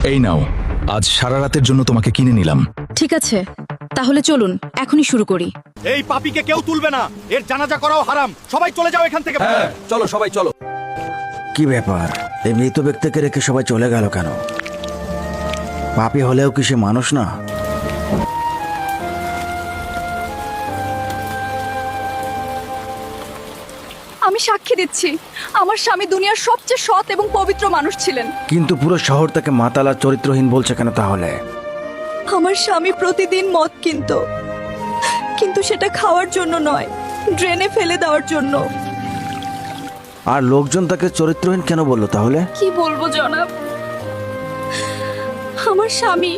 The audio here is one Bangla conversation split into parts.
এই নাও, আজ সারা রাতের জন্য তোমাকে কিনে নিলাম। ঠিক আছে, তাহলে চলুন এখনই শুরু করি। এই পাপীকে কেউ তুলবে না, এর জানাজা করাও হারাম। সবাই চলে যাও এখান থেকে। চলো সবাই চলো। কি ব্যাপার, এই মৃত ব্যক্তিকে রেখে সবাই চলে গেল কেন? পাপী হলেও কি সে মানুষ না? আমি সাক্ষী দিচ্ছি, আমার স্বামী দুনিয়ার সবচেয়ে সৎ এবং পবিত্র মানুষ ছিলেন। কিন্তু পুরো শহর তাকে মাতালা চরিত্রহীন বলছে কেন তাহলে? আমার স্বামী প্রতিদিন মদ কিনতো, কিন্তু সেটা খাওয়ার জন্য নয়, ড্রেনে ফেলে দেওয়ার জন্য। আর লোকজন তাকে চরিত্রহীন কেন বললো তাহলে? কি বলবো জনাব, আমার স্বামী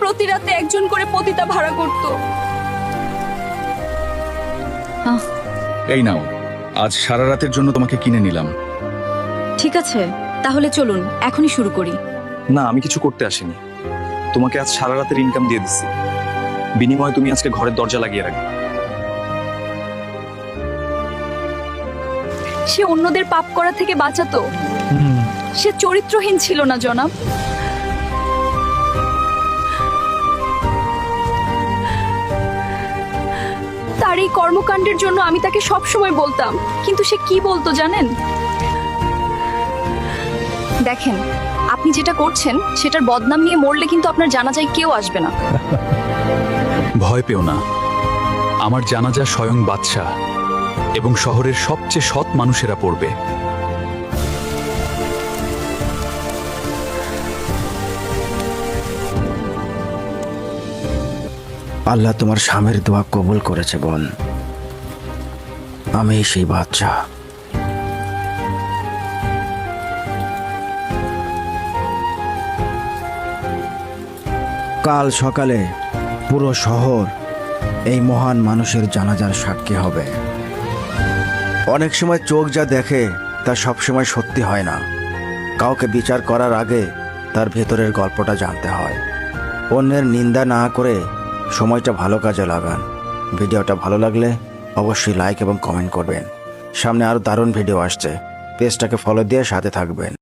প্রতি রাতে একজন করে পতিতা ভাড়া করত। এই নাও, আজ সারা রাতের জন্য তোমাকে কিনে নিলাম। ঠিক আছে, তাহলে চলুন এখনই শুরু করি। না, আমি কিছু করতে আসিনি। তোমাকে আজ সারা রাতের ইনকাম দিয়ে দিচ্ছি, বিনিময়ে তুমি আজকে ঘরের দরজা লাগিয়ে রাখবে। সে অন্যদের পাপ করা থেকে বাঁচাতো, সে চরিত্রহীন ছিল না জনাব। তার এই কর্মকাণ্ডের জন্য আমি তাকে সব সময় বলতাম, কিন্তু সে কি বলতো জানেন? দেখেন, আপনি যেটা করছেন সেটার বদনাম নিয়ে মরলে কিন্তু আপনার জানাজায় কেউ আসবে না। ভয় পেও না, আমার জানাজা স্বয়ং বাদশাহ এবং শহরের সবচেয়ে সৎ মানুষেরা পড়বে। আল্লাহ তোমার স্বামীর দোয়া কবুল করেছে বোন। আমি সেই বাচ্চা। কাল সকালে পুরো শহর এই মহান মানুষের জানাজার সাক্ষী হবে। অনেক সময় চোখ যা দেখে তা সবসময় সত্যি হয় না। কাউকে বিচার করার আগে তার ভেতরের গল্পটা জানতে হয়। অন্যের নিন্দা না করে সময়টা ভালো কাজে লাগান। ভিডিওটা ভালো লাগলে অবশ্যই লাইক এবং কমেন্ট করবেন। সামনে আরও দারুণ ভিডিও আসছে, পেজটাকে ফলো দিয়ে সাথে থাকবেন।